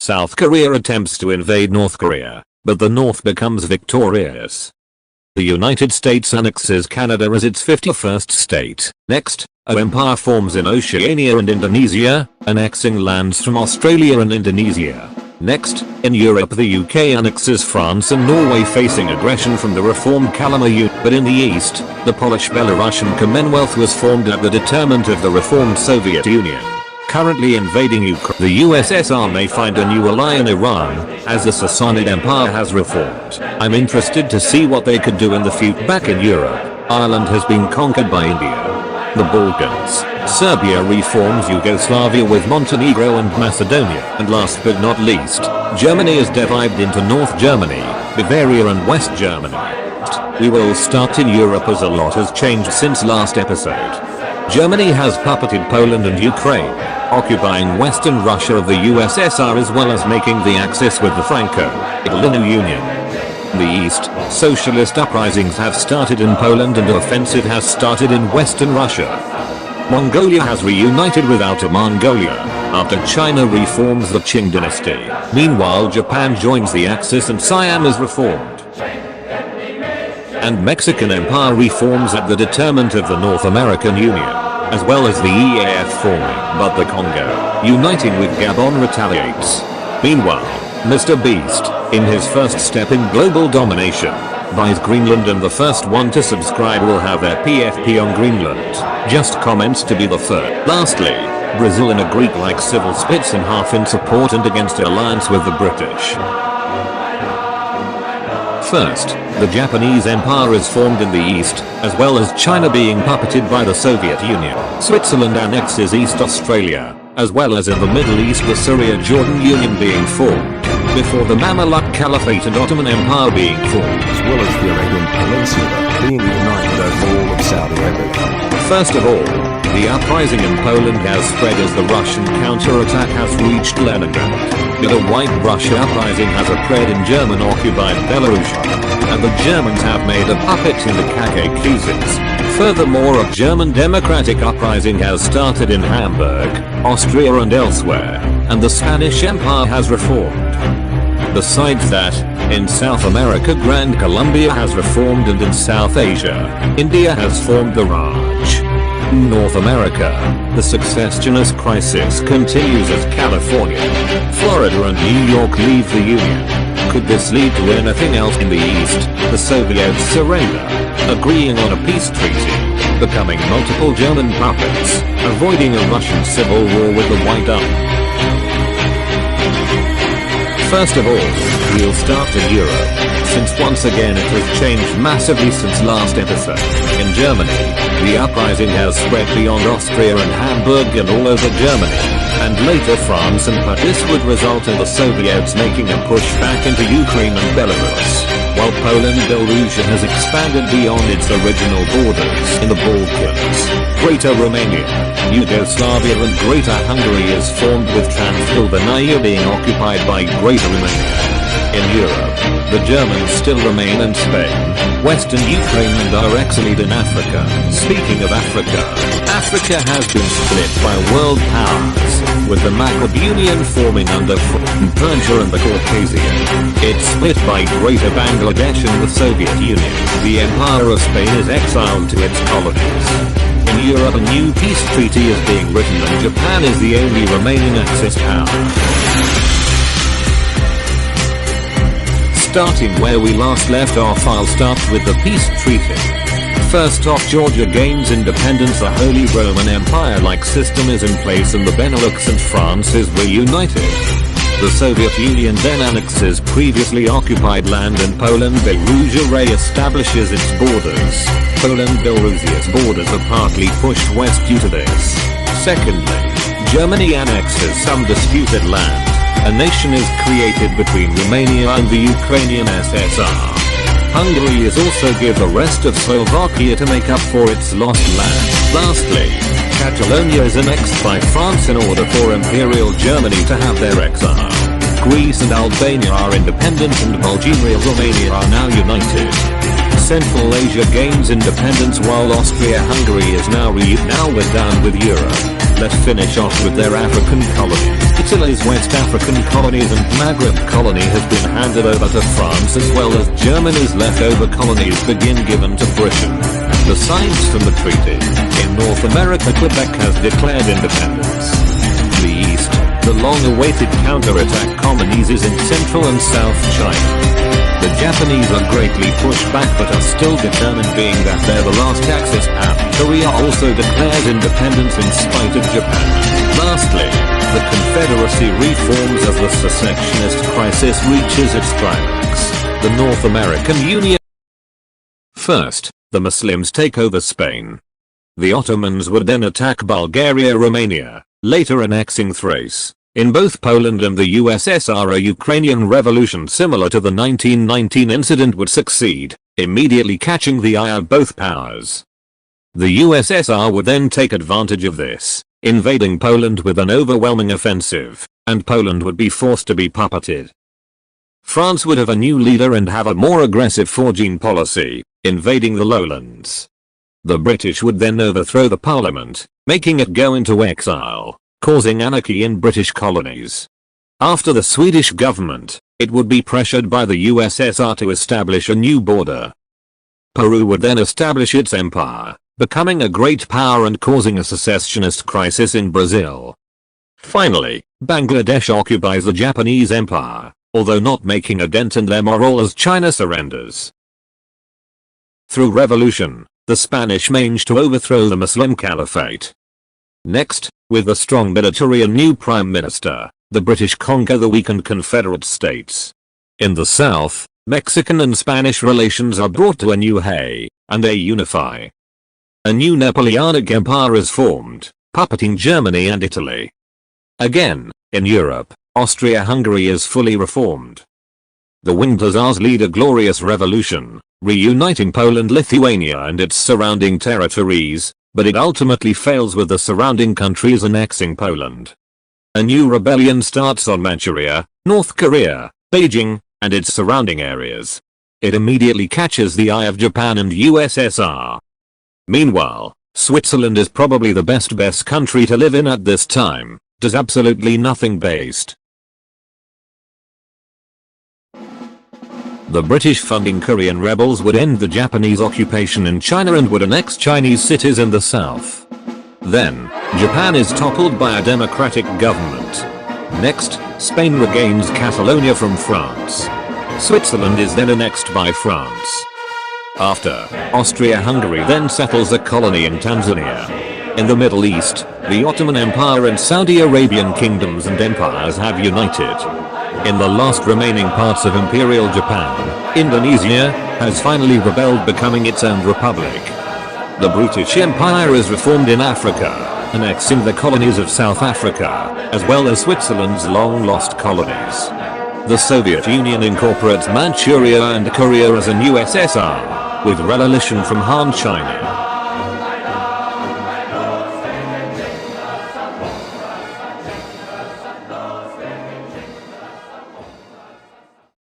South Korea attempts to invade North Korea, but the North becomes victorious. The United States annexes Canada as its 51st state. Next, an empire forms in Oceania and Indonesia, annexing lands from Australia and Indonesia. Next, in Europe the UK annexes France and Norway facing aggression from the reformed Kalmar Union. But in the east, the Polish-Belarusian Commonwealth was formed at the determinant of the reformed Soviet Union. Currently invading Ukraine, the USSR may find a new ally in Iran, as the Sassanid Empire has reformed. I'm interested to see what they could do in the future. Back in Europe, Ireland has been conquered by India. The Balkans, Serbia reforms Yugoslavia with Montenegro and Macedonia. And last but not least, Germany is divided into North Germany, Bavaria and West Germany. We will start in Europe as a lot has changed since last episode. Germany has puppeted Poland and Ukraine, occupying Western Russia of the USSR as well as making the axis with the Franco-Italian Union. In the east, socialist uprisings have started in Poland and an offensive has started in Western Russia. Mongolia has reunited with Outer Mongolia, after China reforms the Qing dynasty. Meanwhile Japan joins the Axis and Siam is reformed. And Mexican Empire reforms at the determinant of the North American Union, as well as the EAF forming. But the Congo, uniting with Gabon retaliates. Meanwhile, Mr. Beast, in his first step in global domination, buys Greenland and the first one to subscribe will have their PFP on Greenland. Just comments to be the third. Lastly, Brazil in a Greek-like civil splits in half in support and against alliance with the British. First, the Japanese Empire is formed in the east, as well as China being puppeted by the Soviet Union. Switzerland annexes East Australia, as well as in the Middle East the Syria-Jordan Union being formed, before the Mamluk Caliphate and Ottoman Empire being formed. As well as the Arabian Peninsula being united over all of Saudi Arabia. First of all, the uprising in Poland has spread as the Russian counterattack has reached Leningrad. The White Russia uprising has spread in German-occupied Belarus, and the Germans have made a puppet in the Caucasus. Furthermore, a German democratic uprising has started in Hamburg, Austria and elsewhere, and the Spanish Empire has reformed. Besides that, in South America Grand Colombia has reformed and in South Asia, India has formed the Raj. North America, the successionist crisis continues as California, Florida and New York leave the Union. Could this lead to anything else in the East? The Soviets surrender, agreeing on a peace treaty, becoming multiple German puppets, avoiding a Russian civil war with the White Army. First of all, we'll start in Europe, since once again it has changed massively since last episode. In Germany, the uprising has spread beyond Austria and Hamburg and all over Germany, and later France and this would result in the Soviets making a push back into Ukraine and Belarus, while Poland-Belarusia has expanded beyond its original borders in the Balkans. Greater Romania, Yugoslavia and Greater Hungary is formed with Transylvania being occupied by Greater Romania. In Europe, the Germans still remain in Spain, Western Ukraine and are exiled in Africa. Speaking of Africa, Africa has been split by world powers, with the Macedonian forming under Persia and the Caucasian. It's split by Greater Bangladesh and the Soviet Union. The Empire of Spain is exiled to its colonies. In Europe a new peace treaty is being written and Japan is the only remaining Axis power. Starting where we last left off, I'll start with the peace treaty. First off, Georgia gains independence. The Holy Roman Empire-like system is in place and the Benelux and France is reunited. The Soviet Union then annexes previously occupied land and Poland-Belarusia re-establishes its borders. Poland-Belarusia's borders are partly pushed west due to this. Secondly, Germany annexes some disputed land. A nation is created between Romania and the Ukrainian SSR. Hungary is also given the rest of Slovakia to make up for its lost land. Lastly, Catalonia is annexed by France in order for Imperial Germany to have their exile. Greece and Albania are independent and Bulgaria and Romania are now united. Central Asia gains independence while Austria-Hungary is now we're done with Europe. Let's finish off with their African colonies. Italy's West African colonies and Maghreb colony has been handed over to France, as well as Germany's leftover colonies begin given to Britain. Besides from the treaty, in North America Quebec has declared independence. The East, the long-awaited counterattack colonies is in Central and South China. The Japanese are greatly pushed back but are still determined, being that they're the last Axis, and Korea also declares independence in spite of Japan. Lastly, the Confederacy reforms as the secessionist crisis reaches its climax. The North American Union. First, the Muslims take over Spain. The Ottomans would then attack Bulgaria, Romania, later annexing Thrace. In both Poland and the USSR, a Ukrainian revolution similar to the 1919 incident would succeed, immediately catching the eye of both powers. The USSR would then take advantage of this, invading Poland with an overwhelming offensive, and Poland would be forced to be puppeted. France would have a new leader and have a more aggressive foreign policy, invading the lowlands. The British would then overthrow the parliament, making it go into exile, causing anarchy in British colonies. After the Swedish government, it would be pressured by the USSR to establish a new border. Peru would then establish its empire, becoming a great power and causing a secessionist crisis in Brazil. Finally, Bangladesh occupies the Japanese empire, although not making a dent in their morale as China surrenders. Through revolution, the Spanish managed to overthrow the Muslim Caliphate. Next, with a strong military and new prime minister, the British conquer the weakened Confederate States. In the south, Mexican and Spanish relations are brought to a new height, and they unify. A new Napoleonic empire is formed, puppeting Germany and Italy. Again, in Europe, Austria-Hungary is fully reformed. The Winged Hussars lead a glorious revolution, reuniting Poland, Lithuania and its surrounding territories, but it ultimately fails with the surrounding countries annexing Poland. A new rebellion starts on Manchuria, North Korea, Beijing, and its surrounding areas. It immediately catches the eye of Japan and USSR. Meanwhile, Switzerland is probably the best country to live in at this time, does absolutely nothing based. The British funding Korean rebels would end the Japanese occupation in China and would annex Chinese cities in the south. Then, Japan is toppled by a democratic government. Next, Spain regains Catalonia from France. Switzerland is then annexed by France. After, Austria-Hungary then settles a colony in Tanzania. In the Middle East, the Ottoman Empire and Saudi Arabian kingdoms and empires have united. In the last remaining parts of Imperial Japan, Indonesia has finally rebelled, becoming its own republic. The British Empire is reformed in Africa, annexing the colonies of South Africa, as well as Switzerland's long-lost colonies. The Soviet Union incorporates Manchuria and Korea as a new USSR, with religion from Han China.